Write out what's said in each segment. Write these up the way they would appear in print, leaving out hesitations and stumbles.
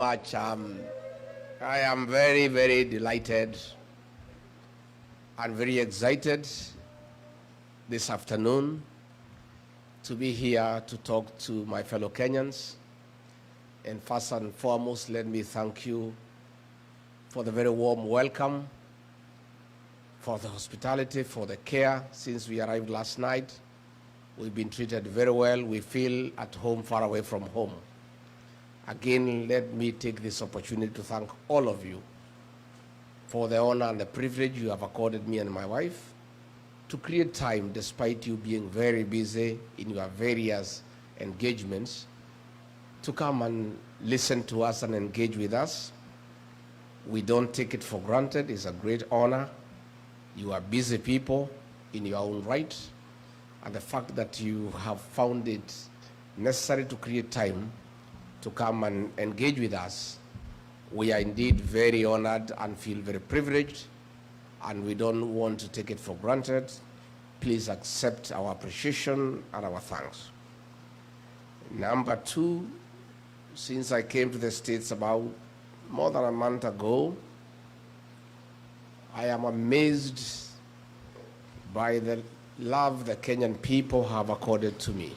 much. I am very, very delighted and very excited this afternoon to be here to talk to my fellow Kenyans. And first and foremost, let me thank you for the very warm welcome, for the hospitality, for the care. Since we arrived last night, we've been treated very well. We feel at home, far away from home. Again, let me take this opportunity to thank all of you for the honor and the privilege you have accorded me and my wife to create time, despite you being very busy in your various engagements, to come and listen to us and engage with us. We don't take it for granted. It's a great honor. You are busy people in your own right, and the fact that you have found it necessary to create time to come and engage with us, we are indeed very honored and feel very privileged, and we don't want to take it for granted. Please accept our appreciation and our thanks. Number two, since I came to the States about more than a month ago, I am amazed by the love the Kenyan people have accorded to me.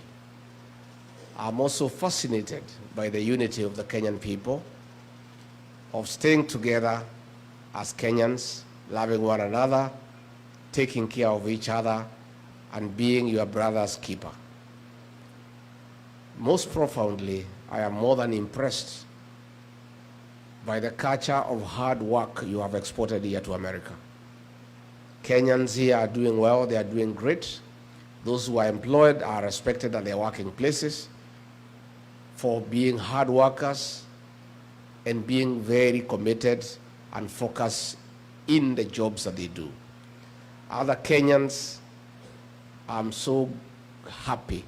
I'm also fascinated by the unity of the Kenyan people, of staying together as Kenyans, loving one another, taking care of each other, and being your brother's keeper. Most profoundly, I am more than impressed by the culture of hard work you have exported here to America. Kenyans here are doing well, they are doing great. Those who are employed are respected at their working places for being hard workers and being very committed and focused in the jobs that they do. Other Kenyans, I'm so happy,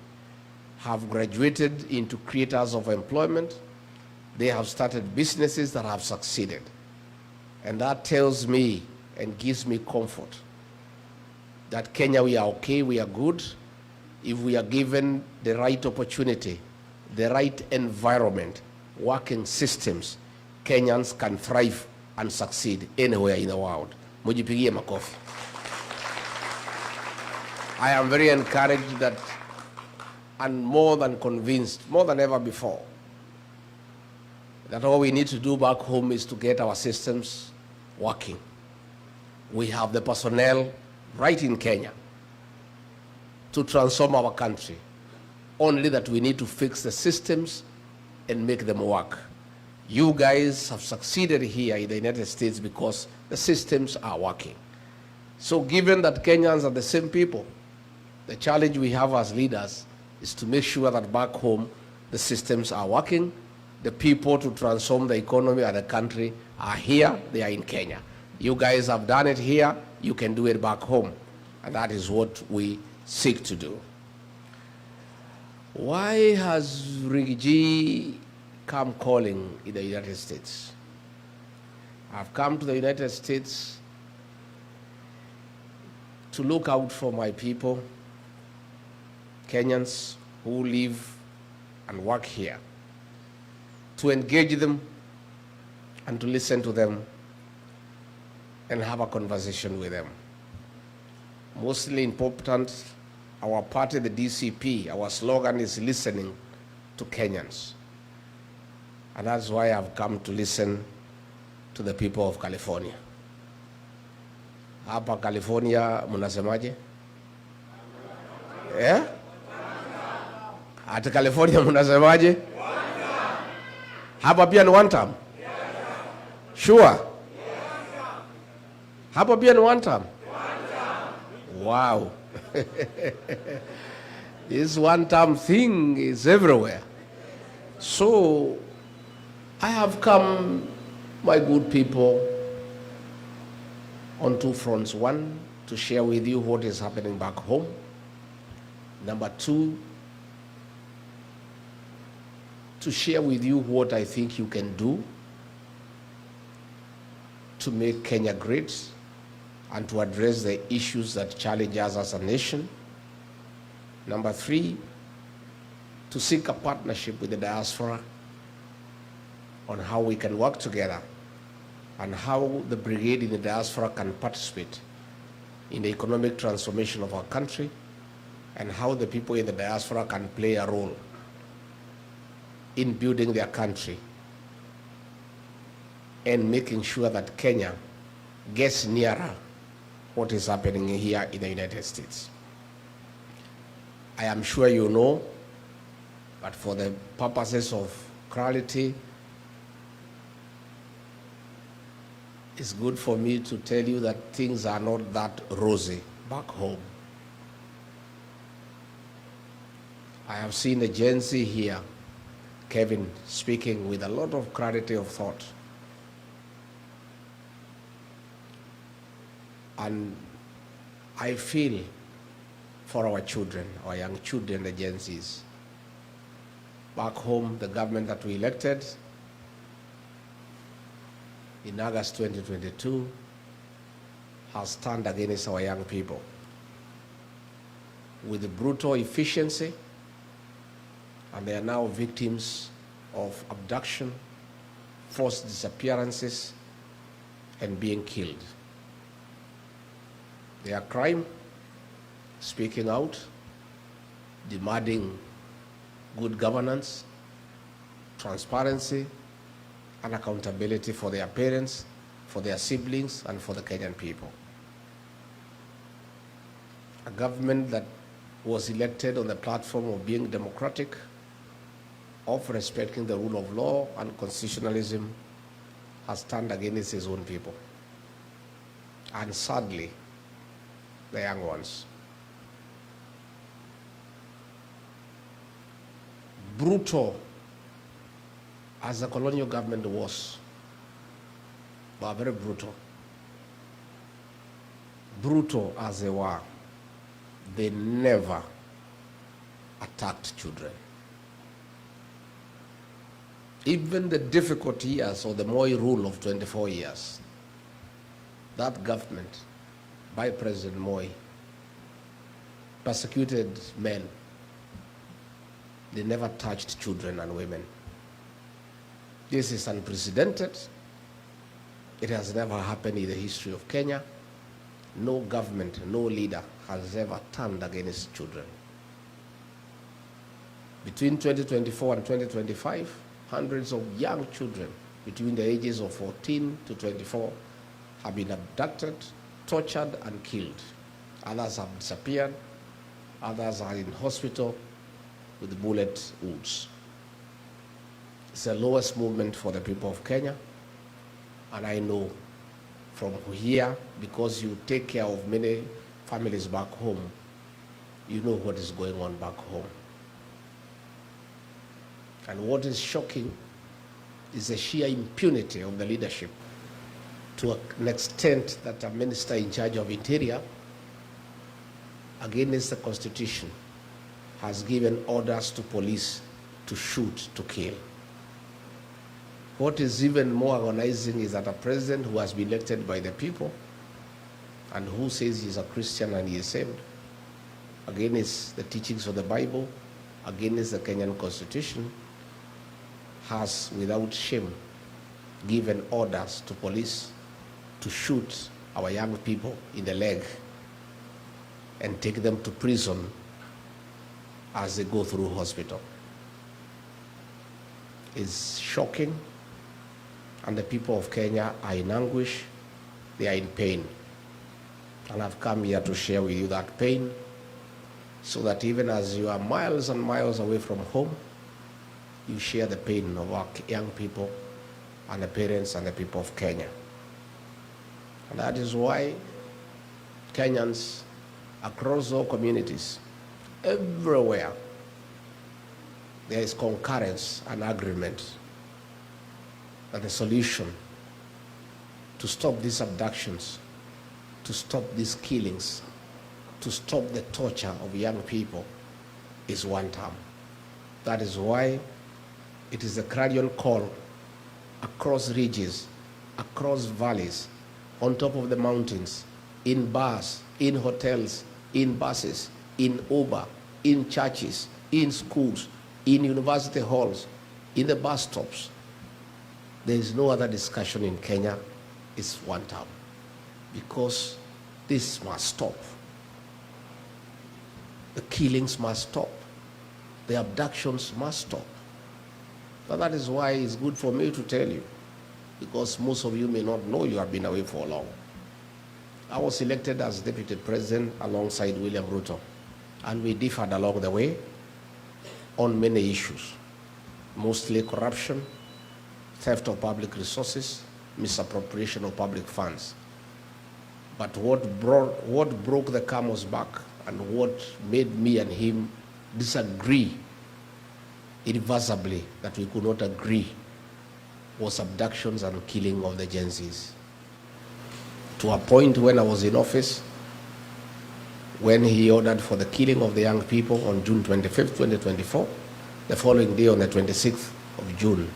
have graduated into creators of employment. They have started businesses that have succeeded. And that tells me and gives me comfort that Kenya, we are okay, we are good. If we are given the right opportunity, the right environment, working systems, Kenyans can thrive and succeed anywhere in the world. Mujipigie makofi. I am very encouraged that, and more than convinced, more than ever before, that all we need to do back home is to get our systems working. We have the personnel right in Kenya to transform our country. Only that we need to fix the systems and make them work. You guys have succeeded here in the United States because the systems are working. So given that Kenyans are the same people, the challenge we have as leaders is to make sure that back home the systems are working. The people to transform the economy of the country are here, they are in Kenya. You guys have done it here, you can do it back home. And that is what we seek to do. Why has Rigiji come calling in the United States? I've come to the United States to look out for my people, Kenyans who live and work here, to engage them and to listen to them and have a conversation with them. Mostly important, our party, the DCP, our slogan is listening to Kenyans. And that's why I've come to listen to the people of California. Hapa California, munasemaje? Yeah? At California, munasemaje? Hapa pia ni Wantam? Sure? Hapa pia ni Wantam? Wow. This one-time thing is everywhere. So I have come, my good people, on two fronts. One, to share with you what is happening back home. Number two, to share with you what I think you can do to make Kenya great and to address the issues that challenge us as a nation. Number three, to seek a partnership with the diaspora on how we can work together and how the brigade in the diaspora can participate in the economic transformation of our country, and how the people in the diaspora can play a role in building their country and making sure that Kenya gets nearer what is happening here in the United States. I am sure you know, but for the purposes of clarity, it's good for me to tell you that things are not that rosy back home. I have seen a Gen Z here, Kevin, speaking with a lot of clarity of thought. And I feel for our children, our young children, the Gen Zs. Back home, the government that we elected in August 2022 has turned against our young people with brutal efficiency, and they are now victims of abduction, forced disappearances, and being killed. Their crime, speaking out, demanding good governance, transparency, and accountability for their parents, for their siblings, and for the Kenyan people. A government that was elected on the platform of being democratic, of respecting the rule of law and constitutionalism, has turned against his own people. And sadly, the young ones. Brutal as the colonial government was, but very brutal. Brutal as they were, they never attacked children. Even the difficult years of the Moi rule of 24 years, that government by President Moi persecuted men. They never touched children and women. This is unprecedented. It has never happened in the history of Kenya. No government, no leader has ever turned against children. Between 2024 and 2025, hundreds of young children between the ages of 14 to 24 have been abducted, tortured, and killed. Others have disappeared. Others are in hospital with bullet wounds. It's the lowest movement for the people of Kenya. And I know from here, because you take care of many families back home, you know what is going on back home. And what is shocking is the sheer impunity of the leadership, to an extent that a minister in charge of interior, against the Constitution, has given orders to police to shoot, to kill. What is even more agonizing is that a president who has been elected by the people and who says he's a Christian and he is saved, against the teachings of the Bible, against the Kenyan Constitution, has without shame given orders to police to shoot our young people in the leg and take them to prison as they go through hospital. It's shocking, and the people of Kenya are in anguish, they are in pain. And I've come here to share with you that pain, so that even as you are miles and miles away from home, you share the pain of our young people and the parents and the people of Kenya. And that is why Kenyans across all communities, everywhere, there is concurrence and agreement that the solution to stop these abductions, to stop these killings, to stop the torture of young people is Wantam. That is why it is a clarion call across ridges, across valleys, on top of the mountains, in bars, in hotels, in buses, in Uber, in churches, in schools, in university halls, in the bus stops, There is no other discussion in Kenya. It's Wantam. Because this must stop. The killings must stop. The abductions must stop. But that is why it's good for me to tell you, because most of you may not know you have been away for long. I was elected as deputy president alongside William Ruto, and we differed along the way on many issues, mostly corruption, theft of public resources, misappropriation of public funds. But what broke the camel's back and what made me and him disagree irreversibly, that we could not agree, was abductions and killing of the Gen Zs. To a point when I was in office, when he ordered for the killing of the young people on June 25th, 2024, the following day on the 26th of June,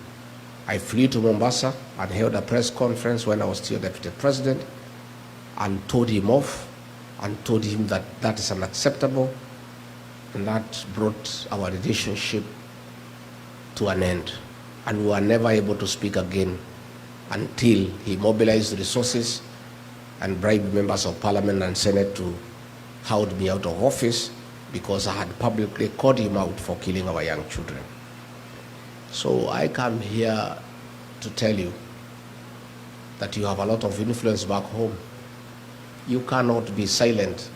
I flew to Mombasa and held a press conference when I was still deputy president and told him off and told him that that is unacceptable, and that brought our relationship to an end. And we were never able to speak again until he mobilized resources and bribed members of parliament and senate to hold me out of office because I had publicly called him out for killing our young children. So I come here to tell you that you have a lot of influence back home. You cannot be silent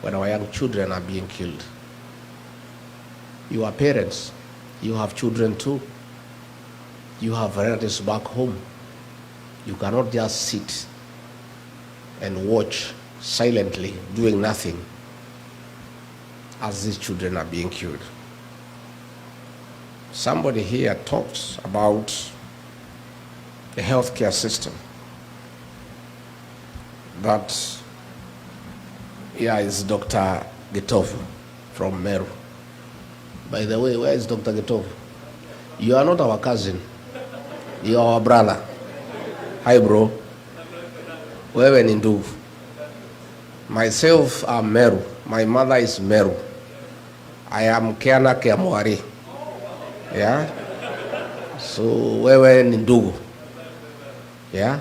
when our young children are being killed. You are parents. You have children too. You have relatives back home. You cannot just sit and watch silently, doing nothing, as these children are being killed. Somebody here talks about the healthcare system. That here is Dr. Gitovu from Meru. By the way, where is Dr. Gitovu? You are not our cousin. You are our brother. Hi, bro. Wewe ni ndugu. Myself, I'm Meru. My mother is Meru. I am Kiana Kiamwari. Yeah? So, wewe ni ndugu. Yeah?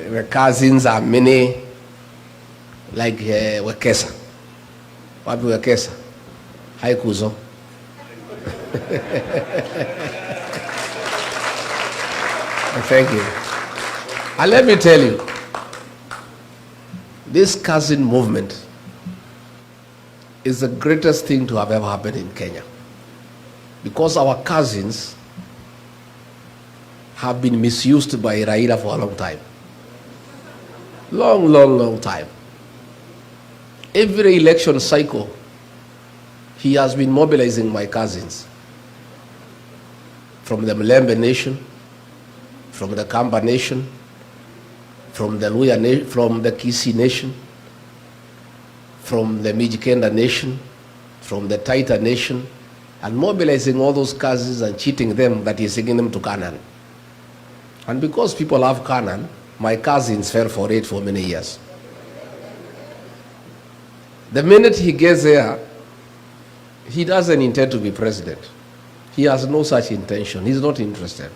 The cousins are many, like Wekesa. Wapi Wekesa? Hai Kuzo. Thank you. And let me tell you, this cousin movement is the greatest thing to have ever happened in Kenya. Because our cousins have been misused by Raila for a long time. Long time. Every election cycle, he has been mobilizing my cousins from the Mlembe Nation, from the Kamba Nation, from the Luya Nation, from the Kisi Nation, from the Mijikenda Nation, from the Taita Nation, and mobilizing all those cousins and cheating them that he's taking them to Canaan. And because people have Canaan, my cousins fell for it for many years. The minute he gets there, he doesn't intend to be president. He has no such intention. He's not interested.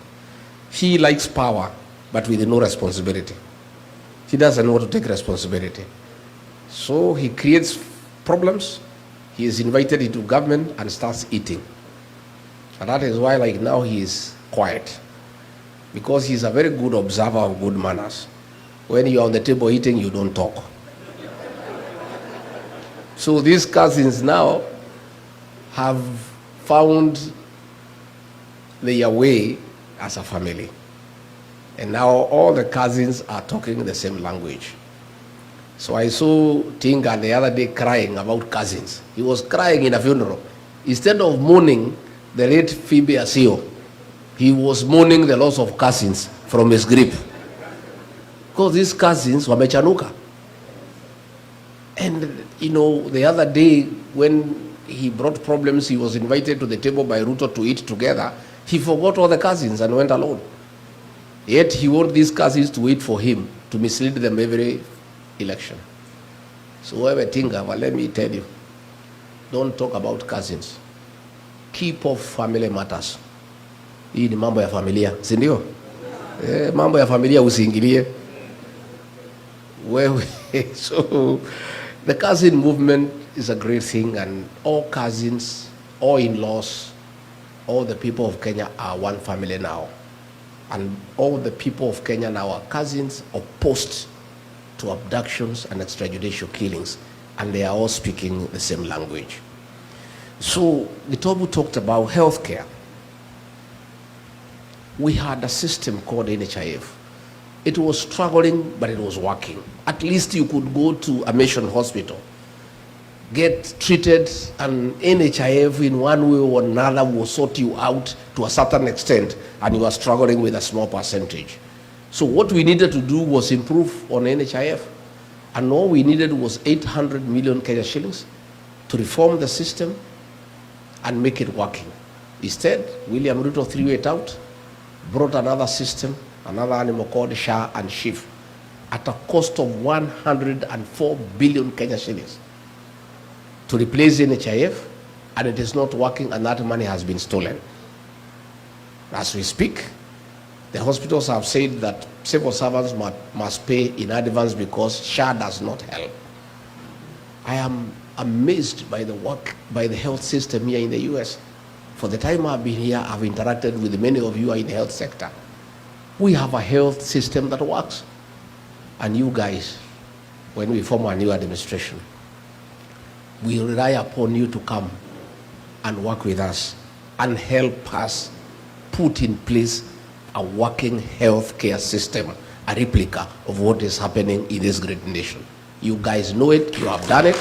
He likes power, but with no responsibility. He doesn't want to take responsibility. So he creates problems. He is invited into government and starts eating. And that is why, like now, he is quiet. Because he's a very good observer of good manners. When you're on the table eating, you don't talk. So these cousins now have found their way as a family. And now all the cousins are talking the same language. So I saw Tinga the other day crying about cousins. He was crying in a funeral. Instead of mourning the late Phoebe Asio, he was mourning the loss of cousins from his grip. Because these cousins were mechanuka. And, you know, the other day when he brought problems, he was invited to the table by Ruto to eat together. He forgot all the cousins and went alone. Yet he wanted these cousins to wait for him to mislead them every election. So whoever Tinga, well, let me tell you, don't talk about cousins. Keep off family matters. Hii ni mambo ya familia, si ndio? Mambo ya familia usiingilie. Wewe, so the cousin movement is a great thing, and all cousins, all in-laws, all the people of Kenya are one family now. And all the people of Kenya now are cousins opposed to abductions and extrajudicial killings, and they are all speaking the same language. So Gitobu talked about healthcare. We had a system called NHIF. It was struggling, but it was working. At least you could go to a mission hospital, get treated, and NHIF in one way or another will sort you out to a certain extent, and you are struggling with a small percentage. So what we needed to do was improve on NHIF, and all we needed was 800 million Kenya shillings to reform the system and make it working. Instead, William Ruto threw it out, brought another system, another animal called SHA and SHIF, at a cost of 104 billion Kenya shillings to replace NHIF, and it is not working, and that money has been stolen. As we speak, the hospitals have said that civil servants must pay in advance because SHA does not help. I am amazed by the work by the health system here in the US. For the time I've been here, I've interacted with many of you in the health sector. We have a health system that works. And you guys, when we form a new administration, we rely upon you to come and work with us and help us put in place a working healthcare system, a replica of what is happening in this great nation. You guys know it, you have done it,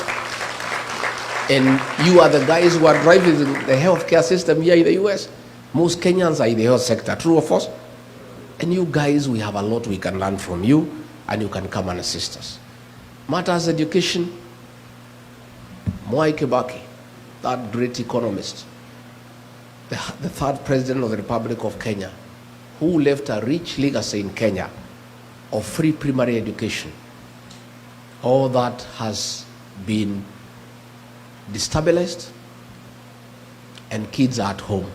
and you are the guys who are driving the healthcare system here in the US. Most Kenyans are in the health sector, true or false? And you guys, we have a lot we can learn from you, and you can come and assist us. Matters education, Mwai Kibaki, that great economist, the third president of the Republic of Kenya, who left a rich legacy in Kenya of free primary education. All that has been destabilized, and kids are at home.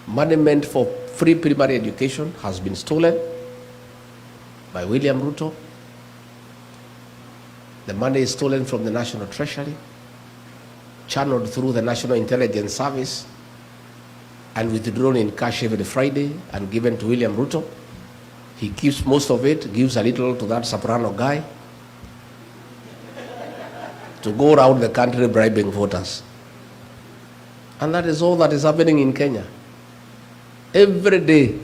Money meant for free primary education has been stolen by William Ruto. The money is stolen from the National Treasury, channeled through the National Intelligence Service, and withdrawn in cash every Friday and given to William Ruto. He keeps most of it, gives a little to that soprano guy to go around the country bribing voters. And that is all that is happening in Kenya. Every day,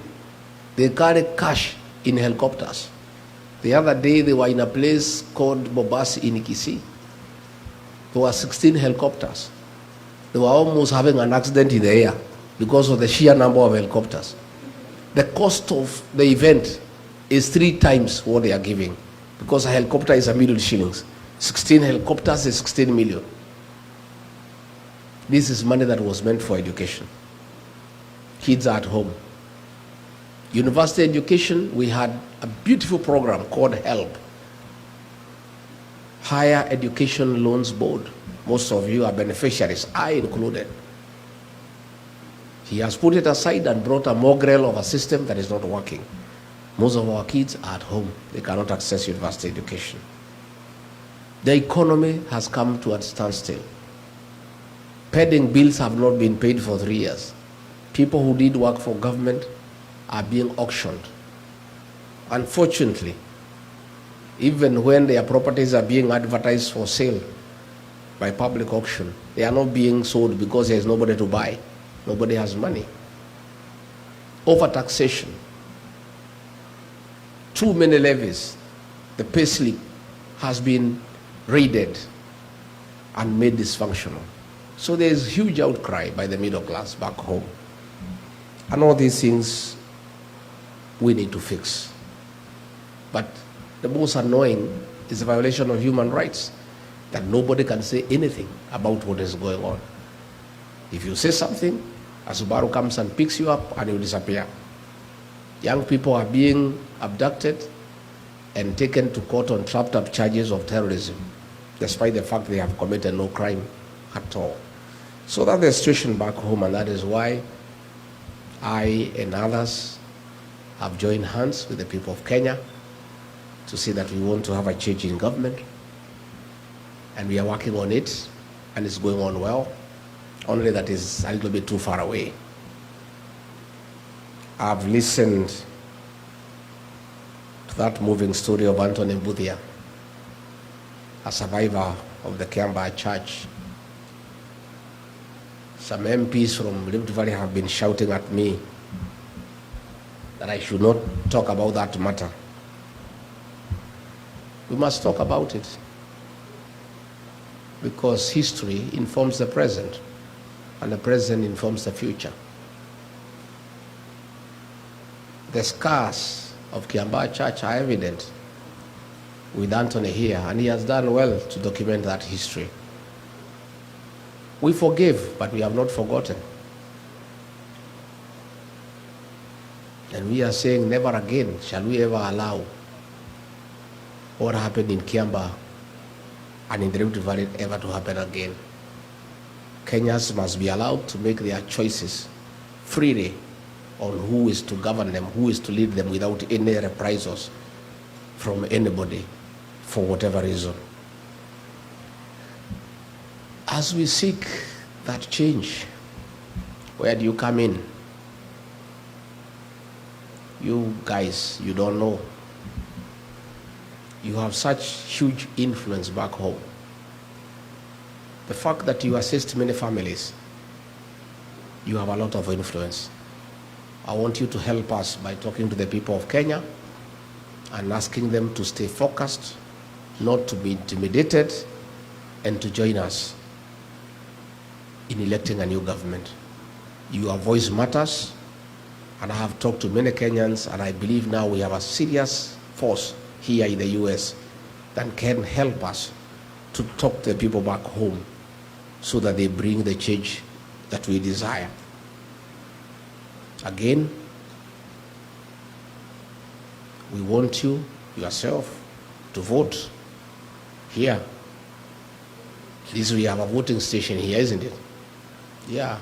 they carry cash in helicopters. The other day, they were in a place called Bobasi in Kisii. There were 16 helicopters. They were almost having an accident in the air because of the sheer number of helicopters. The cost of the event is 3 times what they are giving, because a helicopter is $1 million shillings. 16 helicopters is 16 million. This is money that was meant for education. Kids are at home. University education, we had a beautiful program called HELP, Higher Education Loans Board. Most of you are beneficiaries, I included. He has put it aside and brought a mongrel of a system that is not working. Most of our kids are at home. They cannot access university education. The economy has come to a standstill. Pending bills have not been paid for 3 years. People who did work for government are being auctioned. Unfortunately, even when their properties are being advertised for sale by public auction, they are not being sold because there is nobody to buy. Nobody has money. Overtaxation. Too many levies. The pay slip has been raided and made dysfunctional. So there is huge outcry by the middle class back home. And all these things we need to fix. But the most annoying is the violation of human rights, that nobody can say anything about what is going on. If you say something, a Subaru comes and picks you up and you disappear. Young people are being abducted and taken to court on trapped up charges of terrorism, despite the fact they have committed no crime at all. So that's the situation back home, and that is why I and others have joined hands with the people of Kenya to say that we want to have a change in government, and we are working on it, and it's going on well, only that is a little bit too far away. I've listened to that moving story of Anthony Mbuthia, a survivor of the Kiambaa Church. Some MPs from Rift Valley have been shouting at me that I should not talk about that matter. We must talk about it because history informs the present and the present informs the future. The scars of Kiambaa Church are evident with Anthony here, and he has done well to document that history. We forgive, but we have not forgotten. And we are saying never again shall we ever allow what happened in Kiambaa and in the Rift Valley ever to happen again. Kenyans must be allowed to make their choices freely on who is to govern them, who is to lead them without any reprisals from anybody for whatever reason. As we seek that change, where do you come in? You guys, you don't know. You have such huge influence back home. The fact that you assist many families, you have a lot of influence. I want you to help us by talking to the people of Kenya and asking them to stay focused, not to be intimidated, and to join us in electing a new government. Your voice matters, and I have talked to many Kenyans, and I believe now we have a serious force here in the US that can help us to talk to the people back home so that they bring the change that we desire. Again, we want you, yourself, to vote here. We have a voting station here, isn't it? Yeah.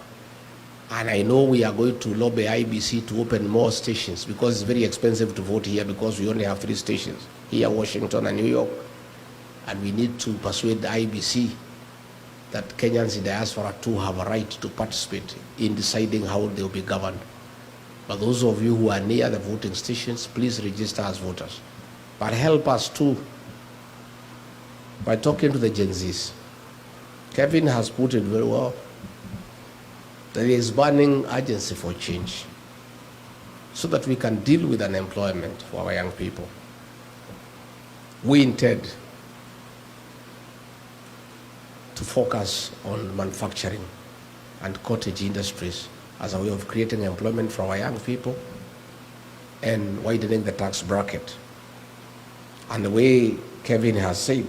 And I know we are going to lobby IBC to open more stations because it's very expensive to vote here because we only have 3 stations, here, Washington and New York. And we need to persuade the IBC that Kenyans in diaspora too have a right to participate in deciding how they will be governed. But those of you who are near the voting stations, please register as voters. But help us too by talking to the Gen Zs. Kevin has put it very well. There is burning urgency for change so that we can deal with unemployment for our young people. We intend to focus on manufacturing and cottage industries as a way of creating employment for our young people and widening the tax bracket. And the way Kevin has said,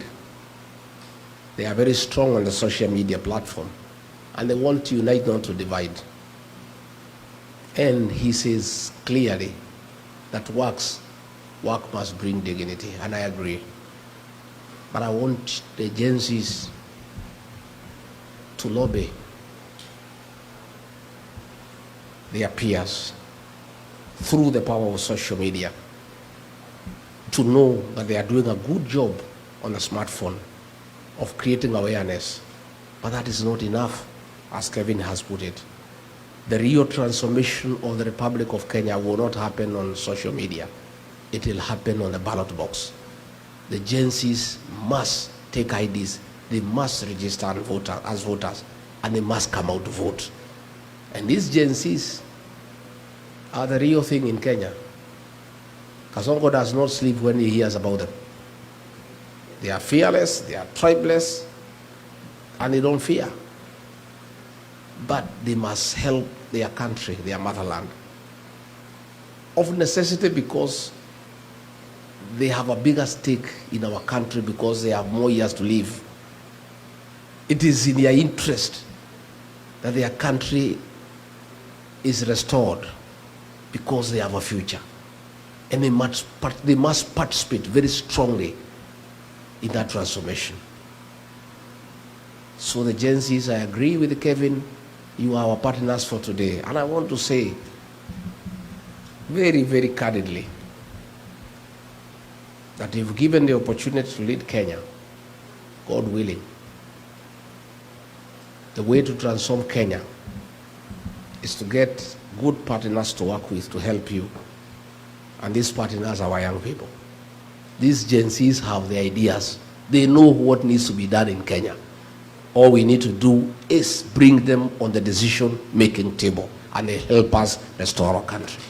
they are very strong on the social media platform and they want to unite, not to divide. And he says clearly that work must bring dignity, and I agree. But I want the agencies to lobby their peers through the power of social media to know that they are doing a good job on the smartphone of creating awareness. But that is not enough, as Kevin has put it. The real transformation of the Republic of Kenya will not happen on social media. It will happen on the ballot box. The agencies must take IDs. They must register as voters, and they must come out to vote. And these agencies are the real thing in Kenya. Kasongo does not sleep when he hears about them. They are fearless, they are tribeless, and they don't fear. But they must help their country, their motherland. Of necessity, because they have a bigger stake in our country because they have more years to live. It is in their interest that their country is restored because they have a future. And they must participate very strongly in that transformation. So the Gen Zs, I agree with Kevin, you are our partners for today. And I want to say very, very candidly that if given the opportunity to lead Kenya, God willing, the way to transform Kenya is to get good partners to work with to help you. And these partners are our young people. These Gen Zs have the ideas. They know what needs to be done in Kenya. All we need to do is bring them on the decision-making table, and they help us restore our country.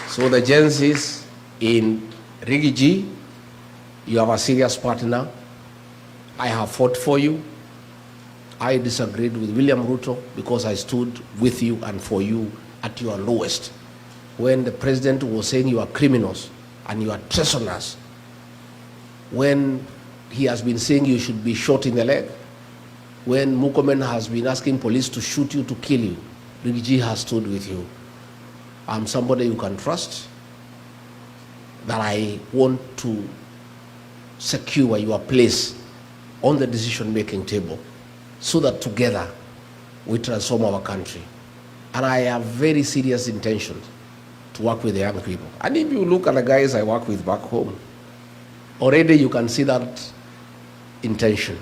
So the Gen Zs in Rigiji, you have a serious partner. I have fought for you. I disagreed with William Ruto because I stood with you and for you at your lowest. When the president was saying you are criminals and you are treasoners, when he has been saying you should be shot in the leg, when Mukomen has been asking police to shoot you, to kill you, Rigiji has stood with you. I'm somebody you can trust, that I want to secure your place on the decision-making table so that together we transform our country. And I have very serious intentions to work with the young people. And if you look at the guys I work with back home, already you can see that intention.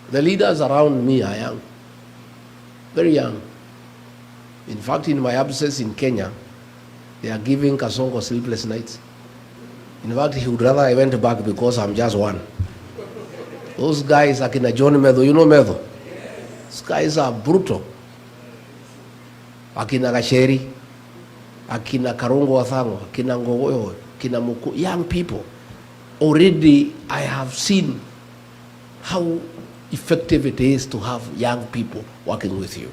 The leaders around me are young, very young. In fact, in my absence in Kenya, they are giving Kasongo sleepless nights. In fact, he would rather I went back because I'm just one. Those guys, Akina John Medho, you know Medho? Those guys are brutal. Akina Gacheri, Akina Karungo Wathango, Akina Ngogoyo, Akina Muku, young people. Already I have seen how effective it is to have young people working with you.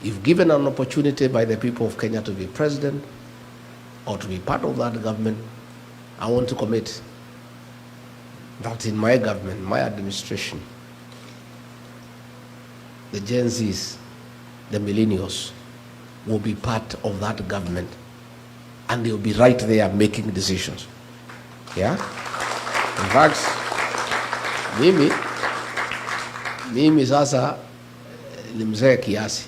If given an opportunity by the people of Kenya to be president or to be part of that government, I want to commit that in my government, my administration, the Gen Zs, the millennials, will be part of that government, and they'll be right there making decisions. Yeah? In fact, mimi sasa ni mzee kiasi.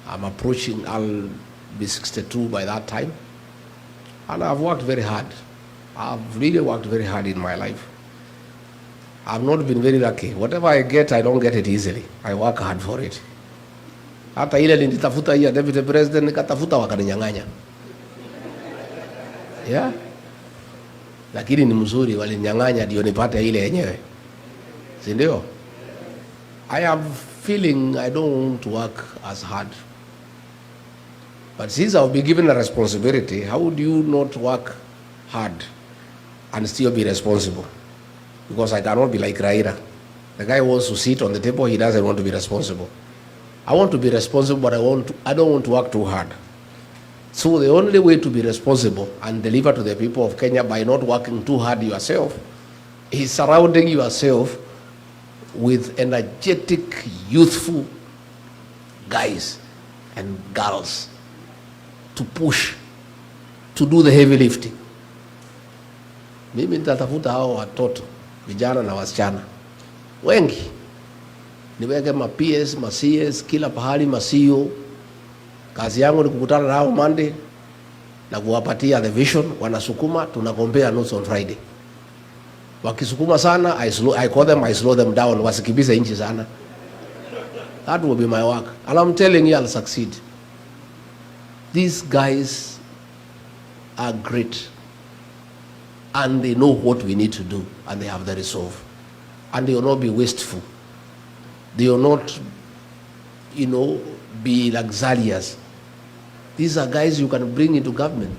I'm approaching, I'll be 62 by that time. And I've worked very hard. I've really worked very hard in my life. I've not been very lucky. Whatever I get, I don't get it easily. I work hard for it. Hata ile nilitafuta hii deputy president, nikatafuta wakaninyang'anya. Yeah? Lakini ni mzuri, walinyang'anya ndio nipate ile yenyewe. Si ndio? I have feeling I don't want to work as hard. But since I'll be given a responsibility, how would you not work hard and still be responsible? Because I cannot be like Raila. The guy wants to sit on the table, he doesn't want to be responsible. I want to be responsible, but I don't want to work too hard. So the only way to be responsible and deliver to the people of Kenya by not working too hard yourself is surrounding yourself with energetic, youthful guys and girls to push, to do the heavy lifting. Mimi nitatafuta hao watoto, vijana na wasichana wengi, niweke ma PS, ma CS, kila pahali, ma CEO. Kazi yangu ni kukutana nao Monday na kuwapatia the vision, wanasukuma, tunakombea notes on Friday. Wakisukuma sana, I call them, I slow them down, wasikibize inchi sana. That will be my work. And I'm telling you, I'll succeed. These guys are great. And they know what we need to do. And they have the resolve. And they will not be wasteful. They will not, be luxurious. These are guys you can bring into government.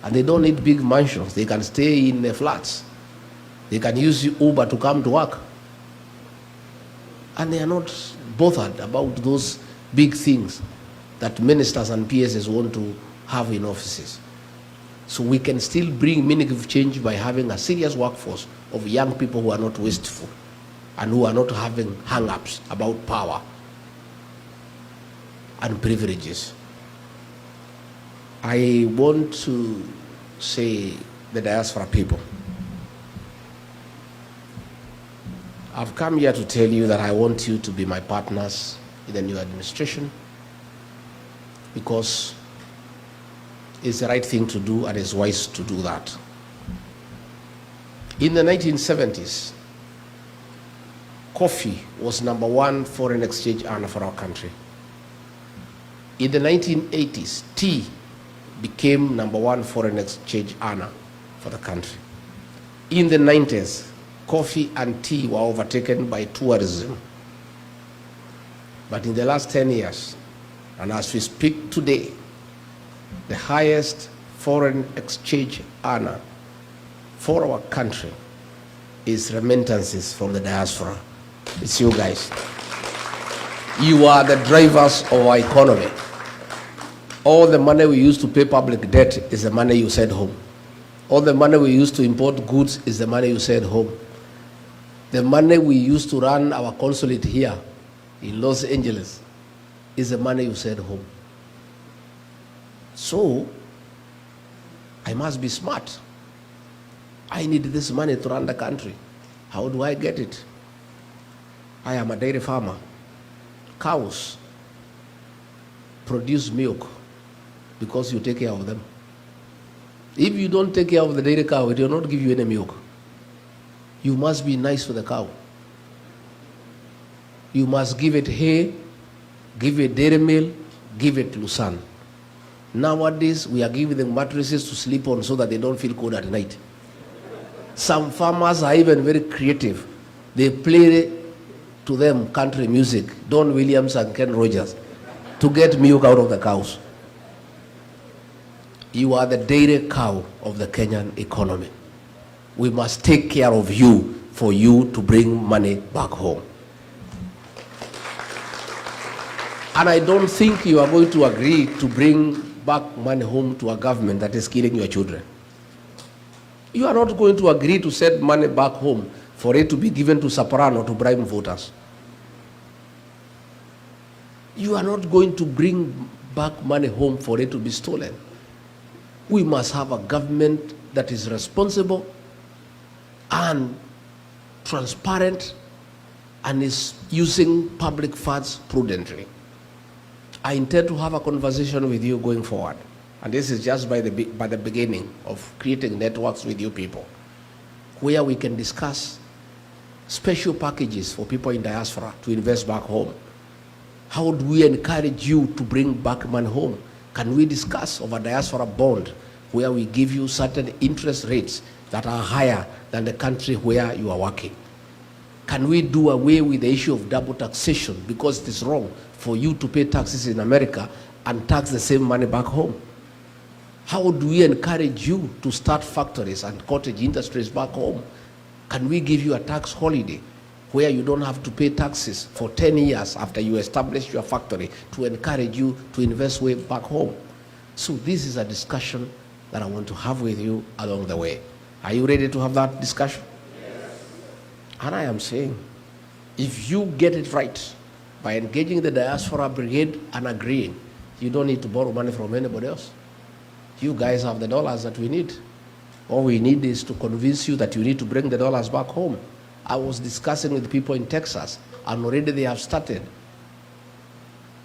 And they don't need big mansions. They can stay in the flats. They can use Uber to come to work. And they are not bothered about those big things that ministers and PSs want to have in offices. So we can still bring meaningful change by having a serious workforce of young people who are not wasteful and who are not having hang-ups about power and privileges. I want to say the diaspora people, I've come here to tell you that I want you to be my partners in the new administration because it's the right thing to do and it's wise to do that. In the 1970s, coffee was #1 foreign exchange earner for our country. In the 1980s, tea became #1 foreign exchange earner for the country. In the 90s, coffee and tea were overtaken by tourism. But in the last 10 years, and as we speak today, the highest foreign exchange earner for our country is remittances from the diaspora. It's you guys. You are the drivers of our economy. All the money we use to pay public debt is the money you send home. All the money we use to import goods is the money you send home. The money we use to run our consulate here in Los Angeles is the money you send home. So, I must be smart. I need this money to run the country. How do I get it? I am a dairy farmer. Cows produce milk because you take care of them. If you don't take care of the dairy cow, it will not give you any milk. You must be nice to the cow. You must give it hay, give it dairy meal, give it lucerne. Nowadays, we are giving them mattresses to sleep on so that they don't feel cold at night. Some farmers are even very creative. They play to them country music, Don Williams and Ken Rogers, to get milk out of the cows. You are the dairy cow of the Kenyan economy. We must take care of you for you to bring money back home. And I don't think you are going to agree to bring back money home to a government that is killing your children. You are not going to agree to send money back home for it to be given to Soprano to bribe voters. You are not going to bring back money home for it to be stolen. We must have a government that is responsible and transparent and is using public funds prudently. I intend to have a conversation with you going forward. And this is just by the beginning of creating networks with you people, where we can discuss special packages for people in diaspora to invest back home. How do we encourage you to bring back money home? Can we discuss of a diaspora bond where we give you certain interest rates that are higher than the country where you are working? Can we do away with the issue of double taxation, because it is wrong for you to pay taxes in America and tax the same money back home? How do we encourage you to start factories and cottage industries back home? Can we give you a tax holiday where you don't have to pay taxes for 10 years after you establish your factory to encourage you to invest way back home? So this is a discussion that I want to have with you along the way. Are you ready to have that discussion? Yes. And I am saying, if you get it right by engaging the diaspora brigade and agreeing, you don't need to borrow money from anybody else. You guys have the dollars that we need. All we need is to convince you that you need to bring the dollars back home. I was discussing with people in Texas, and already they have started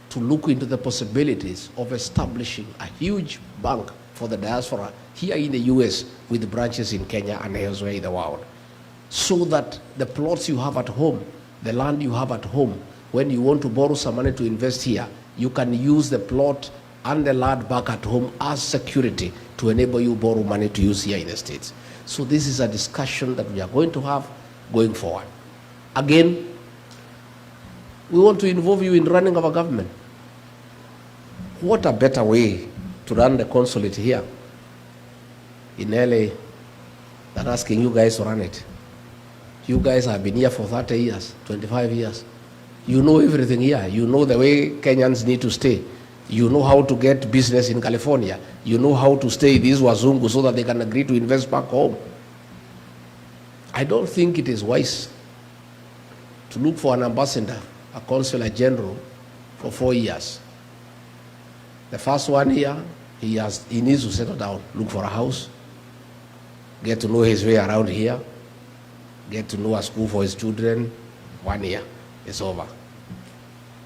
to look into the possibilities of establishing a huge bank for the diaspora here in the US with branches in Kenya and elsewhere in the world, so that the plots you have at home, the land you have at home, when you want to borrow some money to invest here, you can use the plot and the land back at home as security to enable you borrow money to use here in the States. So this is a discussion that we are going to have going forward. Again, we want to involve you in running our government. What a better way to run the consulate here in LA than asking you guys to run it. You guys have been here for 30 years, 25 years. You know everything here. You know the way Kenyans need to stay. You know how to get business in California. You know how to stay these wazungu so that they can agree to invest back home. I don't think it is wise to look for an ambassador, a consular general, for 4 years. The first 1 year, he needs to settle down, look for a house, get to know his way around here, get to know a school for his children, 1 year, it's over.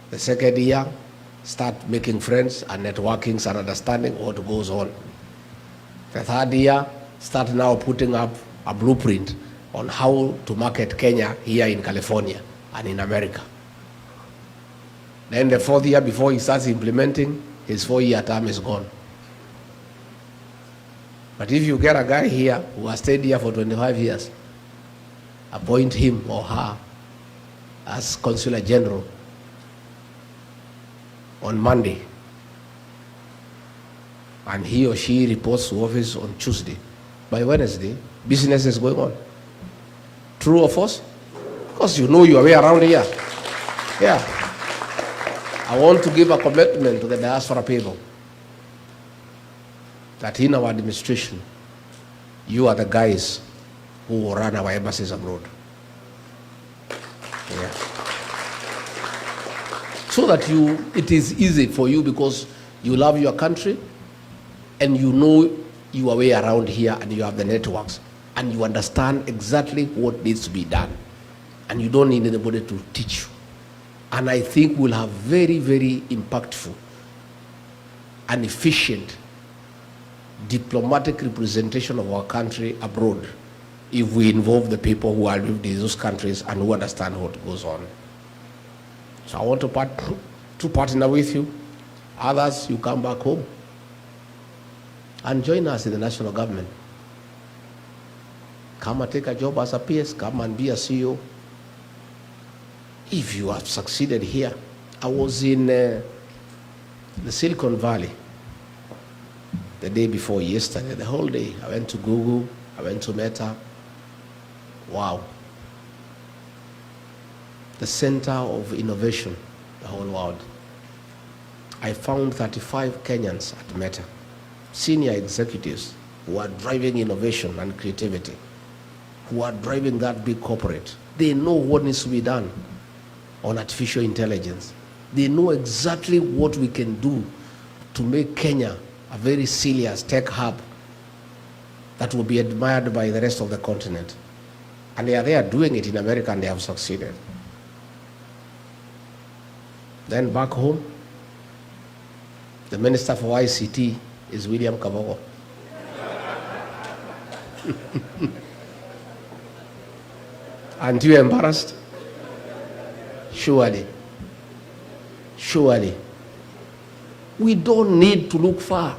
The second year, start making friends and networking and understanding what goes on. The third year, start now putting up a blueprint on how to market Kenya here in California and in America. Then the fourth year, before he starts implementing, his 4-year term is gone. But if you get a guy here who has stayed here for 25 years, appoint him or her as Consular General on Monday, and he or she reports to office on Tuesday. By Wednesday, business is going on. True or false? Because you know your way around here. Yeah. I want to give a commitment to the diaspora people that in our administration, you are the guys who will run our embassies abroad. Yeah. So that it is easy for you because you love your country and you know your way around here and you have the networks and you understand exactly what needs to be done and you don't need anybody to teach you. And I think we'll have very, very impactful and efficient diplomatic representation of our country abroad if we involve the people who are living in those countries and who understand what goes on. So I want to partner with you. Others, you come back home and join us in the national government. Come and take a job as a PS, come and be a CEO. If you have succeeded here, I was in the Silicon Valley the day before yesterday, the whole day. I went to Google, I went to Meta. Wow. The center of innovation, the whole world. I found 35 Kenyans at Meta, senior executives who are driving innovation and creativity, who are driving that big corporate. They know what needs to be done on artificial intelligence. They know exactly what we can do to make Kenya a very serious tech hub that will be admired by the rest of the continent. And they are doing it in America and they have succeeded. Then back home, the Minister for ICT is William Kabogo. Aren't you embarrassed? Surely. Surely. We don't need to look far.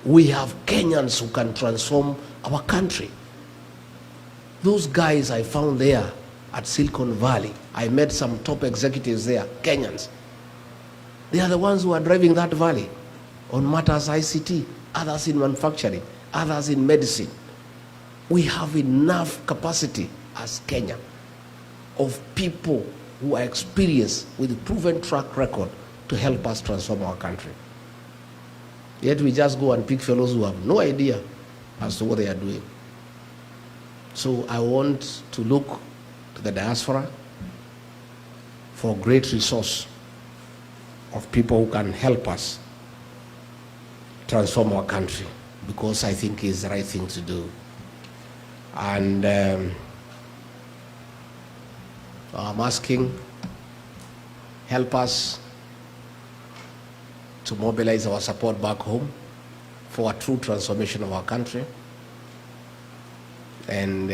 We have Kenyans who can transform our country. Those guys I found there at Silicon Valley, I met some top executives there, Kenyans. They are the ones who are driving that valley on matters ICT, others in manufacturing, others in medicine. We have enough capacity as Kenya of people who are experienced with a proven track record to help us transform our country. Yet we just go and pick fellows who have no idea as to what they are doing. So I want to look to the diaspora for a great resource of people who can help us transform our country, because I think it's the right thing to do. And I'm asking, help us to mobilize our support back home for a true transformation of our country. And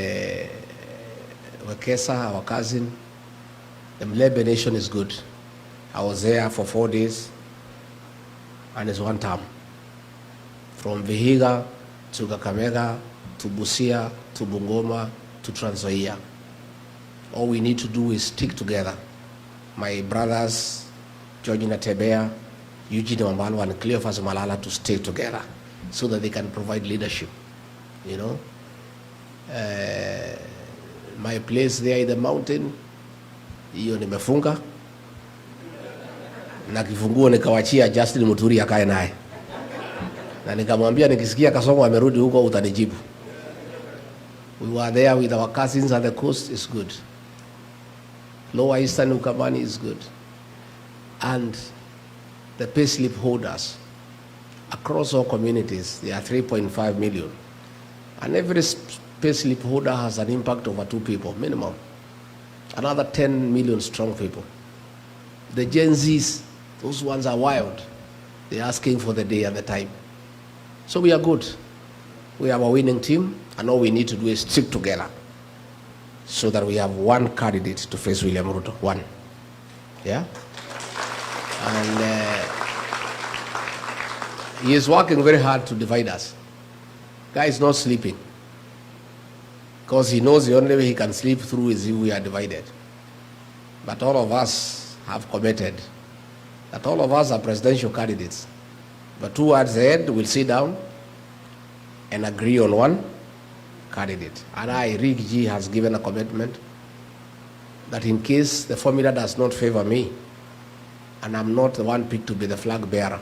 Wekesa, our cousin, the Mlebe Nation is good. I was there for 4 days, and it's Wantam. From Vihiga to Kakamega to Busia to Bungoma to Trans Nzoia. All we need to do is stick together. My brothers, George Natebea, Eugene Wambalo, and Cleophas Malala to stay together so that they can provide leadership, you know. My place there in the mountain, hiyo nimefunga na kifunguo nikawachia Justin Muturi akae naye, na nikamwambia nikisikia Kasongo amerudi huko utanijibu. We were there with our cousins at the coast. Is good. Lower Eastern Ukambani is good. And the payslip holders across all communities, there are 3.5 million. And every payslip holder has an impact over 2 people, minimum. another 10 million strong people. The Gen Zs, those ones are wild. They're asking for the day and the time. So we are good. We have a winning team, and all we need to do is stick together so that we have one candidate to face William Ruto. One. Yeah? And he is working very hard to divide us. Guy is not sleeping, because he knows the only way he can sleep through is if we are divided. But all of us have committed that all of us are presidential candidates. But towards the end, we'll sit down and agree on one candidate. And Rick G has given a commitment that in case the formula does not favor me, and I'm not the one picked to be the flag bearer,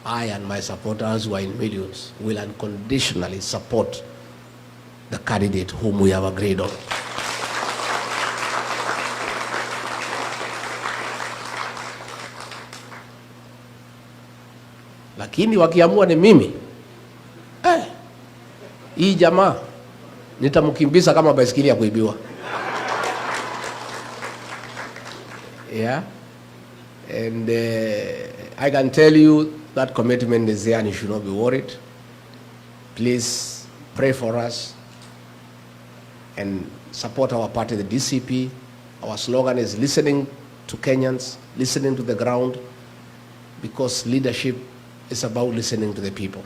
I and my supporters, who are in millions, will unconditionally support the candidate whom we have agreed on. Lakini wakiamua ni mimi, hii jamaa nitamkimbiza kama baisikeli ya kuibiwa. Yeah, and I can tell you that commitment is there and you should not be worried. Please pray for us and support our party, the DCP. Our slogan is listening to Kenyans, listening to the ground, because leadership is about listening to the people.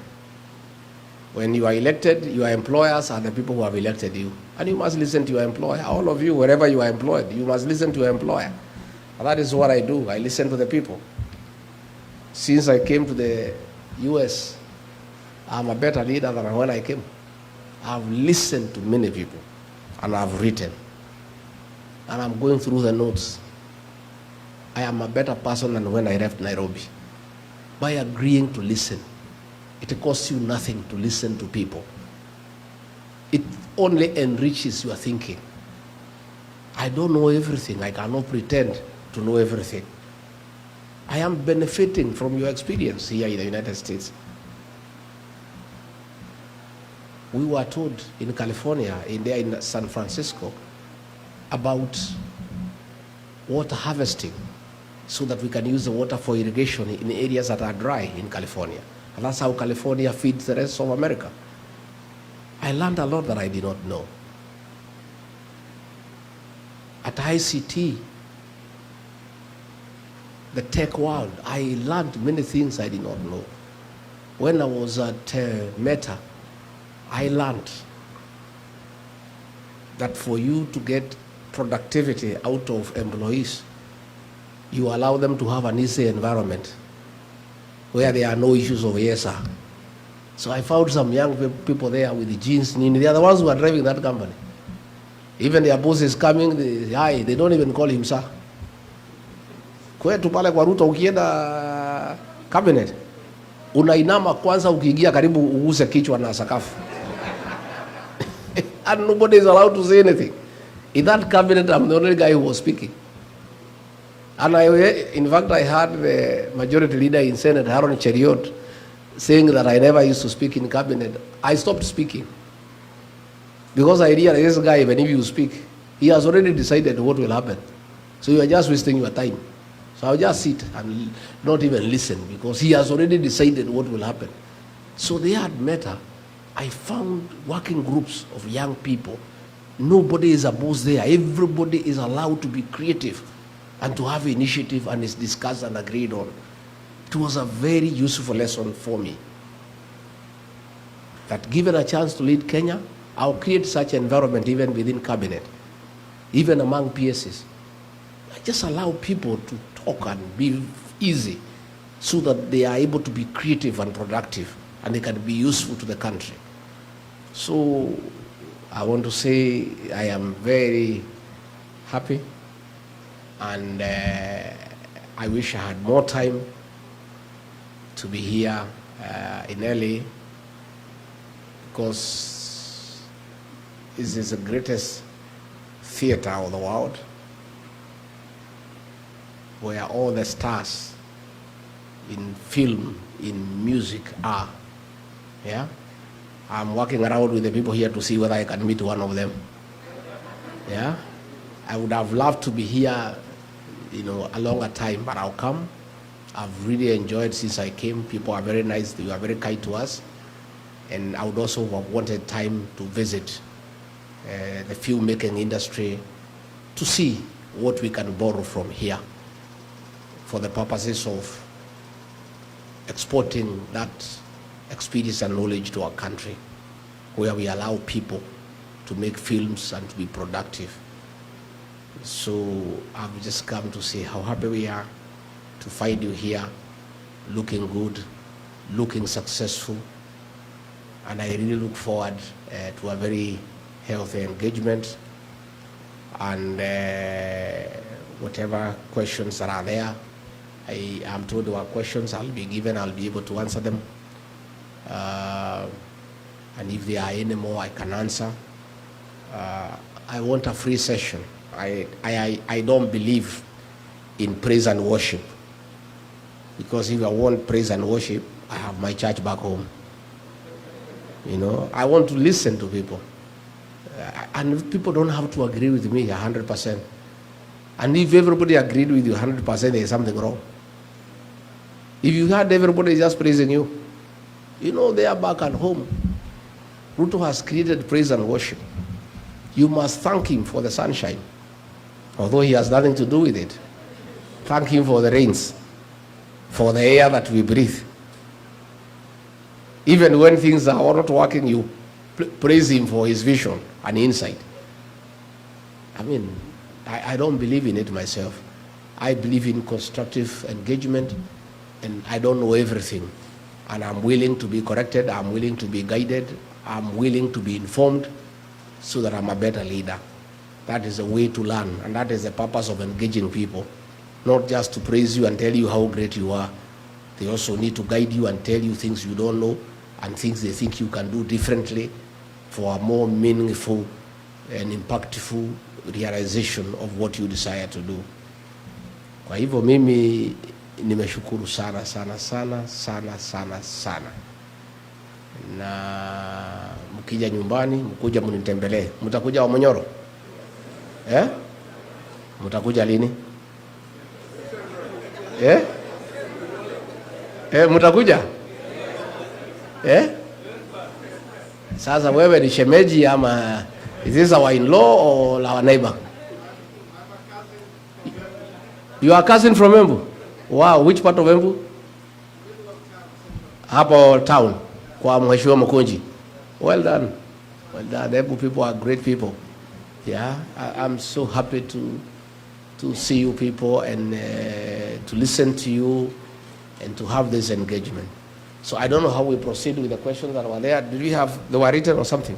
When you are elected, your employers are the people who have elected you. And you must listen to your employer. All of you, wherever you are employed, you must listen to your employer. And that is what I do. I listen to the people. Since I came to the US, I'm a better leader than when I came. I've listened to many people, and I've written. And I'm going through the notes. I am a better person than when I left Nairobi. By agreeing to listen. It costs you nothing to listen to people. It only enriches your thinking. I don't know everything. I cannot pretend to know everything. I am benefiting from your experience here in the United States. We were told in California, in San Francisco, about water harvesting so that we can use the water for irrigation in areas that are dry in California. And that's how California feeds the rest of America. I learned a lot that I did not know. At ICT, the tech world, I learned many things I did not know. When I was at Meta, I learned that for you to get productivity out of employees, you allow them to have an easy environment where there are no issues of ESR. So I found some young people there with the jeans. They are the ones who are driving that company. Even their boss is coming, they don't even call him sir. Kwetu pale kwa Ruto ukienda cabinet, unainama kwanza ukiingia karibu uguse kichwa na sakafu. And nobody is allowed to say anything. In that cabinet, I'm the only guy who was speaking. And in fact, I heard the majority leader in Senate, Haron Cheriot, saying that I never used to speak in cabinet. I stopped speaking. Because I realized this guy, even if you speak, he has already decided what will happen. So you are just wasting your time. So I'll just sit and not even listen, because he has already decided what will happen. So they had Meta. I found working groups of young people. Nobody is a boss there. Everybody is allowed to be creative and to have initiative, and is discussed and agreed on. It was a very useful lesson for me. That given a chance to lead Kenya, I'll create such an environment even within cabinet, even among PSs. I just allow people to talk and be easy so that they are able to be creative and productive, and they can be useful to the country. So I want to say I am very happy, and I wish I had more time to be here in LA, because this is the greatest theater of the world, where all the stars in film, in music are. Yeah? I'm walking around with the people here to see whether I can meet one of them. Yeah, I would have loved to be here, a longer time, but I'll come. I've really enjoyed since I came. People are very nice. They are very kind to us. And I would also have wanted time to visit the filmmaking industry to see what we can borrow from here for the purposes of exporting that experience and knowledge to our country, where we allow people to make films and to be productive. So I've just come to say how happy we are to find you here, looking good, looking successful, and I really look forward to a very healthy engagement, and whatever questions that are there, I am told there are questions I'll be given, I'll be able to answer them, and if there are any more I can answer. I want a free session. I don't believe in praise and worship, because if I want praise and worship, I have my church back home. I want to listen to people, and people don't have to agree with me 100%. And if everybody agreed with you 100%, there is something wrong. If you had everybody just praising you, they are back at home. Ruto has created praise and worship. You must thank him for the sunshine, although he has nothing to do with it. Thank him for the rains, for the air that we breathe. Even when things are not working, you praise him for his vision and insight. I don't believe in it myself. I believe in constructive engagement, and I don't know everything. And I'm willing to be corrected, I'm willing to be guided, I'm willing to be informed so that I'm a better leader. That is a way to learn, and that is the purpose of engaging people. Not just to praise you and tell you how great you are. They also need to guide you and tell you things you don't know and things they think you can do differently for a more meaningful and impactful realization of what you desire to do. Kwa hivyo mimi nimeshukuru sana sana sana sana sana sana, na mkija nyumbani mkuja mnitembelee. Mtakuja Wamonyoro? Mtakuja lini? Mtakuja? Sasa wewe ni shemeji ama is this our in-law or our neighbor? You are a cousin from Embu? Wow, which part of Embu? Hapo town, kwa Mheshimiwa Mkonji. Well done. Well done. Embu people are great people. Yeah, I'm so happy to see you people and to listen to you and to have this engagement. So I don't know how we proceed with the questions that were there. Did we have, they were written or something?